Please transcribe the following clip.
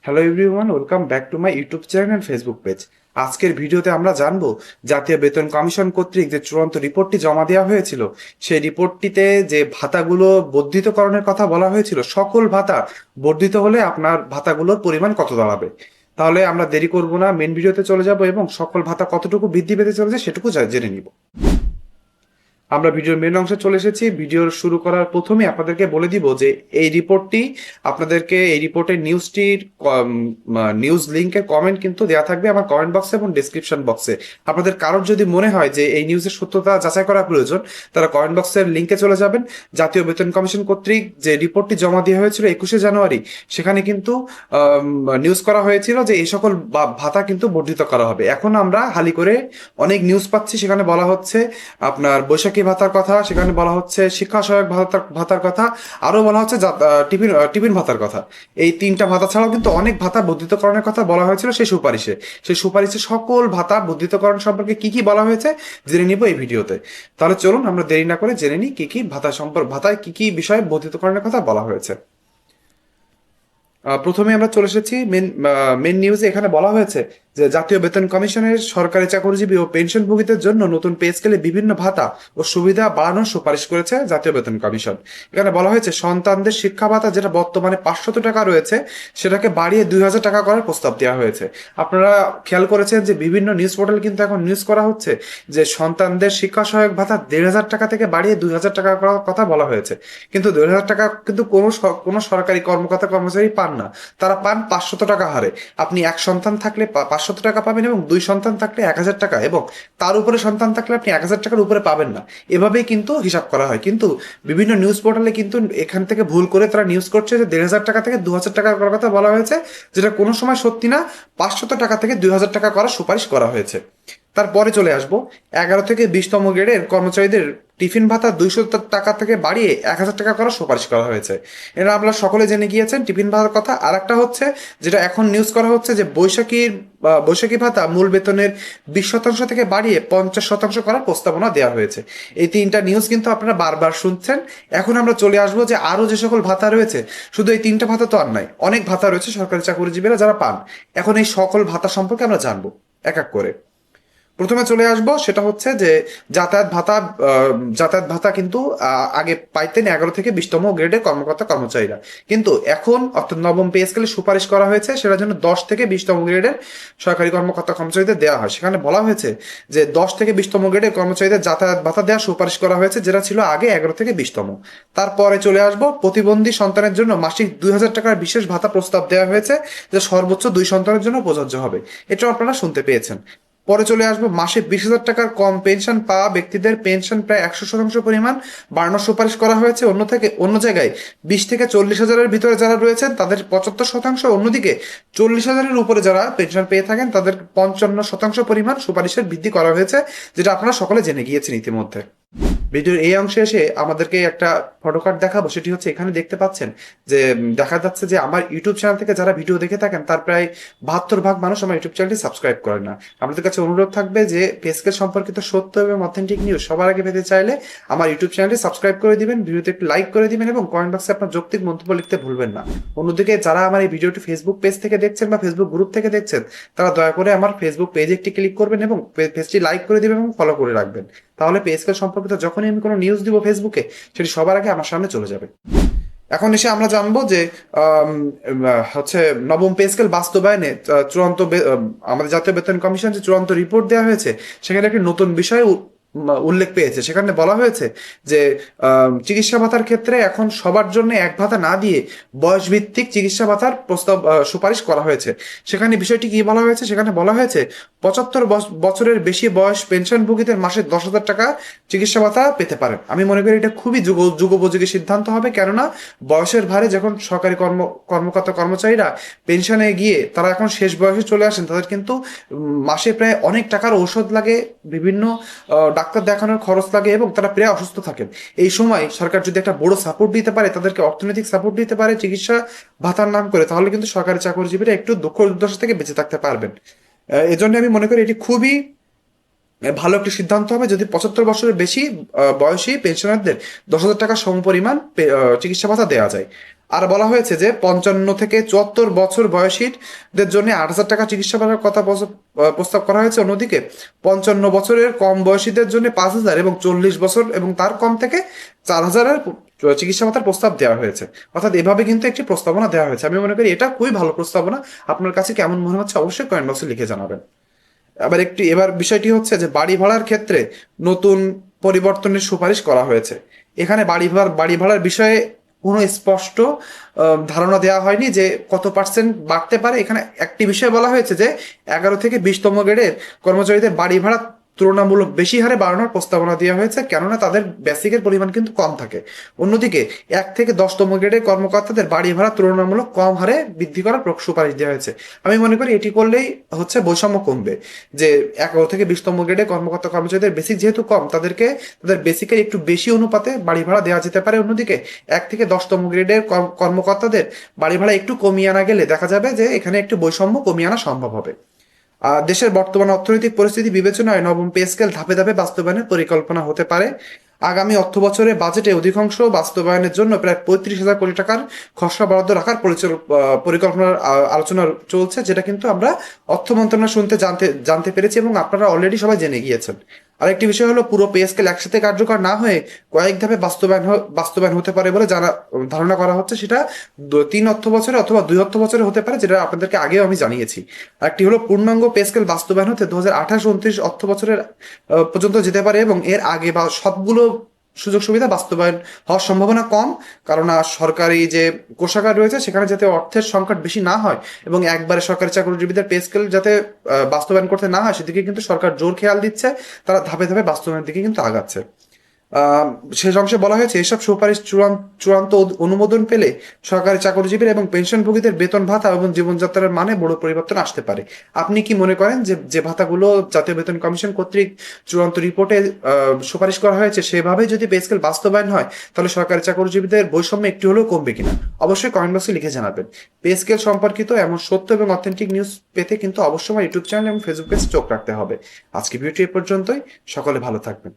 Hello everyone, welcome back to my YouTube channel and Facebook page. আজকের ভিডিওতে আমরা জানবো জাতীয় বেতন কমিশন কর্তৃক যে চূড়ান্ত রিপোর্টটি জমা দেওয়া হয়েছিল, সেই রিপোর্টটিতে যে ভাতাগুলো বর্ধিতকরণের কথা বলা হয়েছিল, সকল ভাতা বর্ধিত হলে আপনার ভাতাগুলোর পরিমাণ কত দাঁড়াবে। তাহলে আমরা দেরি করব না, মেন ভিডিওতে চলে যাব এবং সকল ভাতা কতটুকু বৃদ্ধি পেতে চলেছে সেটুকু জেনে নিব। আমরা ভিডিওর মেন অংশে চলে এসেছি। ভিডিওর শুরু করার প্রথমে আপনাদেরকে বলে দিব যে এই রিপোর্টটি আপনাদেরকে, এই রিপোর্টের নিউজটির নিউজ লিঙ্কের কমেন্ট কিন্তু দেওয়া থাকবে আমার কমেন্ট বক্সে এবং ডিসক্রিপশন বক্সে। আপনাদের কারোর যদি মনে হয় যে এই নিউজের সত্যতা যাচাই করা প্রয়োজন, তারা কমেন্ট বক্সের লিঙ্কে চলে যাবেন। জাতীয় বেতন কমিশন কর্তৃক যে রিপোর্টটি জমা দেওয়া হয়েছিল 21শে জানুয়ারি, সেখানে কিন্তু নিউজ করা হয়েছিল যে এই সকল ভাতা কিন্তু বর্ধিত করা হবে। এখন আমরা হালি করে অনেক নিউজ পাচ্ছি, সেখানে বলা হচ্ছে আপনার বৈশাখী ভাতার কথা, সেখানে বলা হচ্ছে শিক্ষা সহায়ক ভাতার কথা, আরো বলা হচ্ছে টিফিন টিফিন ভাতার কথা। এই তিনটা ভাতা ছাড়াও কিন্তু অনেক ভাতা বর্ধিতকরণের কথা বলা হয়েছিল সেই সুপারিশে সকল ভাতা বর্ধিতকরণ সম্পর্কে কি কি বলা হয়েছে জেনে নিব এই ভিডিওতে। তাহলে চলুন আমরা দেরি না করে জেনে নিই কি কি ভাতায় কি কি বিষয়ে বর্ধিতকরণের কথা বলা হয়েছে। প্রথমে আমরা চলে এসেছি মেন নিউজে। এখানে বলা হয়েছে যে জাতীয় বেতন কমিশনের সরকারি চাকরিজীবী ও পেনশনভোগীদের জন্য নতুন পে স্কেলে বিভিন্ন ভাতা ও সুবিধা বাড়ানোর সুপারিশ করেছে জাতীয় বেতন কমিশন। এখানে বলা হয়েছে সন্তানদের শিক্ষা ভাতা যেটা বর্তমানে 500 টাকা রয়েছে, সেটাকে বাড়িয়ে 2000 টাকা করার প্রস্তাব দেওয়া হয়েছে। আপনারা খেয়াল করেছেন যে বিভিন্ন নিউজ পোর্টাল কিন্তু এখন নিউজ করা হচ্ছে যে সন্তানদের শিক্ষা সহায়ক ভাতা 1500 টাকা থেকে বাড়িয়ে 2000 টাকা করার কথা বলা হয়েছে। কিন্তু 2000 টাকা কিন্তু কোনো সরকারি কর্মকর্তা কর্মচারী পান না, তারা পান 500 টাকা হারে। আপনি এক সন্তান থাকলে 500 টাকা পাবেন এবং দুই সন্তান থাকলে 1000 টাকা, এবং তার উপরে সন্তান থাকলে আপনি 1000 টাকার উপরে পাবেন না। এভাবেই কিন্তু হিসাব করা হয়। কিন্তু বিভিন্ন নিউজ পোর্টালে কিন্তু এখান থেকে ভুল করে তারা নিউজ করছে যে 1500 টাকা থেকে 2000 টাকা করার কথা বলা হয়েছে, যেটা কোনো সময় সত্যি না। 500 টাকা থেকে 2000 টাকা করার সুপারিশ করা হয়েছে। তারপরে চলে আসবো 11 থেকে 20তম গ্রেডের কর্মচারীদের টিফিন ভাতা 200 টাকা থেকে বাড়িয়ে 1000 টাকা করার সুপারিশ করা হয়েছে। এটা আপনারা সকলে জেনে গিয়েছেন টিফিন ভাতার কথা। আর একটা হচ্ছে যেটা এখন নিউজ করা হচ্ছে যে বৈশাখী ভাতা মূল বেতনের 20% থেকে বাড়িয়ে 50% করার প্রস্তাবনা দেওয়া হয়েছে। এই তিনটা নিউজ কিন্তু আপনারা বারবার শুনছেন। এখন আমরা চলে আসবো যে আরো যে সকল ভাতা রয়েছে, শুধু এই তিনটা ভাতা তো আর নাই, অনেক ভাতা রয়েছে সরকারি চাকরিজীবীরা যারা পান। এখন এই সকল ভাতা সম্পর্কে আমরা জানবো এক এক করে। প্রথমে চলে আসবো, সেটা হচ্ছে যে যাতায়াত ভাতা কিন্তু আগে পাইতেন 11 থেকে 20তম গ্রেডের কর্মকর্তা কর্মচারীরা, কিন্তু এখন অর্থাৎ নবম পে স্কেলে সুপারিশ করা হয়েছে সেটার জন্য 10 থেকে 20তম গ্রেডের সরকারি কর্মকর্তা কর্মচারীদের দেওয়া হয়। সেখানে বলা হয়েছে যে 10 থেকে 20তম গ্রেডের কর্মচারীদের যাতায়াত ভাতা দেওয়ার সুপারিশ করা হয়েছে, যেটা ছিল আগে 11 থেকে 20তম। তারপরে চলে আসবো প্রতিবন্ধী সন্তানের জন্য মাসিক 2000 টাকার বিশেষ ভাতা প্রস্তাব দেওয়া হয়েছে, যা সর্বোচ্চ 2 সন্তানের জন্য প্রযোজ্য হবে। এটাও আপনারা শুনতে পেয়েছেন। পরে চলে আসবো মাসে 20,000 টাকার কম পেনশন পাওয়া ব্যক্তিদের পেনশন প্রায় 100% পরিমাণ বাড়ানোর সুপারিশ করা হয়েছে। অন্য জায়গায় 20 থেকে 40,000-এর ভিতরে যারা রয়েছেন তাদের 75%, অন্যদিকে 40,000-এর উপরে যারা পেনশন পেয়ে থাকেন তাদের 55% পরিমাণ সুপারিশের বৃদ্ধি করা হয়েছে, যেটা আপনারা সকলে জেনে গিয়েছেন ইতিমধ্যে। ভিডিওর এই অংশে এসে আমাদেরকে একটা ফটোকার্ড দেখাবো। সেটি হচ্ছে এখানে দেখতে পাচ্ছেন যে দেখা যাচ্ছে যে আমার ইউটিউব চ্যানেল থেকে যারা ভিডিও দেখে থাকেন তার প্রায় 72 ভাগ মানুষ আমার ইউটিউব চ্যানেলটি সাবস্ক্রাইব করেন না। আমাদের কাছে অনুরোধ থাকবে যে পেস্কেল সম্পর্কিত সত্য এবং অথেন্টিক নিউজ সবার আগে পেতে চাইলে আমার ইউটিউব চ্যানেলটি সাবস্ক্রাইব করে দিবেন, ভিডিওতে একটু লাইক করে দিবেন এবং কমেন্ট বক্সে আপনার যৌক্তিক মন্তব্য লিখতে ভুলবেন না। অন্যদিকে যারা আমার এই ভিডিওটি ফেসবুক পেজ থেকে দেখছেন বা ফেসবুক গ্রুপ থেকে দেখছেন, তারা দয়া করে আমার ফেসবুক পেজে একটি ক্লিক করবেন এবং পেজটি লাইক করে দিবেন এবং ফলো করে রাখবেন। তাহলে পে স্কেল সম্পর্কিত যখনই আমি কোনো নিউজ দিব ফেসবুকে, সেটি সবার আগে আমার সামনে চলে যাবে। এখন এসে আমরা জানবো যে হচ্ছে নবম পে স্কেল বাস্তবায়নে আমাদের জাতীয় বেতন কমিশন যে চূড়ান্ত রিপোর্ট দেওয়া হয়েছে, সেখানে একটি নতুন বিষয় উল্লেখ পেয়েছে। সেখানে বলা হয়েছে যে চিকিৎসা ভাতার ক্ষেত্রে এখন সবার জন্য এক ভাতা না দিয়ে বয়স ভিত্তিক চিকিৎসা ভাতার প্রস্তাব সুপারিশ করা হয়েছে। সেখানে বিষয়টি কি বলা হয়েছে, সেখানে বলা হয়েছে 75 বছরের বেশি বয়স পেনশনভোগীদের মাসে 10,000 টাকা চিকিৎসা ভাতা পেতে পারেন। আমি মনে করি এটা খুবই যুগোপযোগী সিদ্ধান্ত হবে, কেননা বয়সের ভারে যখন সরকারি কর্মকর্তা কর্মচারীরা পেনশনে গিয়ে তারা এখন শেষ বয়সে চলে আসেন, তাদের কিন্তু মাসে প্রায় অনেক টাকার ঔষধ লাগে, বিভিন্ন ডাক্তার দেখানোর খরচ লাগে এবং তারা প্রায় অসুস্থ থাকেন। এই সময় সরকার যদি একটা বড় সাপোর্ট দিতে পারে, তাদেরকে অর্থনৈতিক সাপোর্ট দিতে পারে চিকিৎসা ভাতার নাম করে, তাহলে কিন্তু সরকারি চাকরিজীবীরা একটু দুঃখ দুর্দশা থেকে বেঁচে থাকতে পারবেন। এজন্য আমি মনে করি এটি খুবই ভালো একটি সিদ্ধান্ত হবে যদি 75 বছরের বেশি বয়সী পেনশনারদের 10,000 টাকা সমপরিমাণ চিকিৎসা ভাতা দেওয়া যায়। আর বলা হয়েছে যে 55 থেকে 74 বছর বয়সীদের জন্য 8,000 টাকা চিকিৎসা ভাতার কথা প্রস্তাব করা হয়েছে। অন্যদিকে 55 বছরের কম বয়সীদের জন্য 5,000 এবং 40 বছর এবং তার কম থেকে 4,000-এর চিকিৎসা ভাতার প্রস্তাব দেওয়া হয়েছে। অর্থাৎ এভাবে কিন্তু একটি প্রস্তাবনা দেওয়া হয়েছে। আমি মনে করি এটা খুবই ভালো প্রস্তাবনা। আপনার কাছে কেমন মনে হচ্ছে অবশ্যই কমেন্ট বক্সে লিখে জানাবেন। এবার বিষয়টি হচ্ছে যে বাড়ি ভাড়ার ক্ষেত্রে নতুন পরিবর্তনের সুপারিশ করা হয়েছে। এখানে বাড়ি ভাড়ার বিষয়ে কোনো স্পষ্ট ধারণা দেওয়া হয়নি যে কত পার্সেন্ট বাড়তে পারে। এখানে একটি বিষয় বলা হয়েছে যে 11 থেকে 20তম গ্রেডের কর্মচারীদের বাড়ি ভাড়া তুলনামূলক বেশি হারে বাড়ানোর প্রস্তাবনা দেওয়া হয়েছে, কেননা তাদের বেসিকের পরিমাণ কিন্তু কম থাকে। অন্যদিকে 1 থেকে 10তম গ্রেডের কর্মকর্তাদের বাড়ি ভাড়া তুলনামূলক কম হারে বৃদ্ধি করার সুপারিশ দেওয়া হয়েছে। আমি মনে করি এটি করলেই হচ্ছে বৈষম্য কমবে, যে 11 থেকে 20তম গ্রেডের কর্মচারীদের বেসিক যেহেতু কম, তাদের বেসিকের একটু বেশি অনুপাতে বাড়ি ভাড়া দেওয়া যেতে পারে। অন্যদিকে 1 থেকে 10তম গ্রেডের কর্মকর্তাদের বাড়ি ভাড়া একটু কমিয়ে আনা গেলে দেখা যাবে যে এখানে একটু বৈষম্য কমিয়ে আনা সম্ভব হবে। দেশের বর্তমান অর্থনৈতিক পরিস্থিতি বিবেচনায় নবম পে স্কেল ধাপে ধাপে বাস্তবায়নের পরিকল্পনা হতে পারে। আগামী অর্থ বছরের বাজেটে অধিকাংশ বাস্তবায়নের জন্য প্রায় 35,000 কোটি টাকার খসড়া বরাদ্দ রাখার পরিকল্পনার আলোচনা চলছে, যেটা কিন্তু আমরা অর্থ মন্ত্রণালয় জানতে পেরেছি এবং আপনারা অলরেডি সবাই জেনে গিয়েছেন। আরেকটি বিষয় হলো, পুরো পে স্কেল একসাথে কার্যকর না হয়ে কয়েক ধাপে বাস্তবায়ন হতে পারে বলে ধারণা করা হচ্ছে। সেটা 3 অর্থ বছরে অথবা 2 অর্থ বছরে হতে পারে, যেটা আপনাদেরকে আগেও আমি জানিয়েছি। আরেকটি হলো, পূর্ণাঙ্গ পে স্কেল বাস্তবায়ন হতে 2028-29 অর্থ বছরের পর্যন্ত যেতে পারে এবং এর আগে বা সবগুলো সুযোগ সুবিধা বাস্তবায়ন হওয়ার সম্ভাবনা কম, কারণ সরকারি যে কোষাগার রয়েছে সেখানে যাতে অর্থের সংকট বেশি না হয় এবং একবারে সরকারি চাকরিজীবীদের পে স্কেল যাতে বাস্তবায়ন করতে না হয় সেদিকে কিন্তু সরকার জোর খেয়াল দিচ্ছে। তারা ধাপে ধাপে বাস্তবায়নের দিকে কিন্তু আগাচ্ছে। শেষ অংশে বলা হয়েছে, এসব সুপারিশ চূড়ান্ত অনুমোদন পেলে সরকারি চাকরিজীবীর এবং পেনশনভোগীদের বেতন ভাতা এবং জীবনযাত্রার মানে বড় পরিবর্তন আসতে পারে। আপনি কি মনে করেন যে ভাতাগুলো জাতীয় বেতন কমিশন কর্তৃক চূড়ান্ত রিপোর্টে সুপারিশ করা হয়েছে সেভাবে যদি পে স্কেল বাস্তবায়ন হয়, তাহলে সরকারি চাকরিজীবীদের বৈষম্য একটু হলেও কমবে কিনা? অবশ্যই কমেন্ট বক্সে লিখে জানাবেন। পে স্কেল সম্পর্কিত এমন সত্য এবং অথেন্টিক নিউজ পেতে কিন্তু অবশ্যই আমার ইউটিউব চ্যানেল এবং ফেসবুক পেজ চোখ রাখতে হবে। আজকে ভিডিওটি এ পর্যন্তই। সকলে ভালো থাকবেন।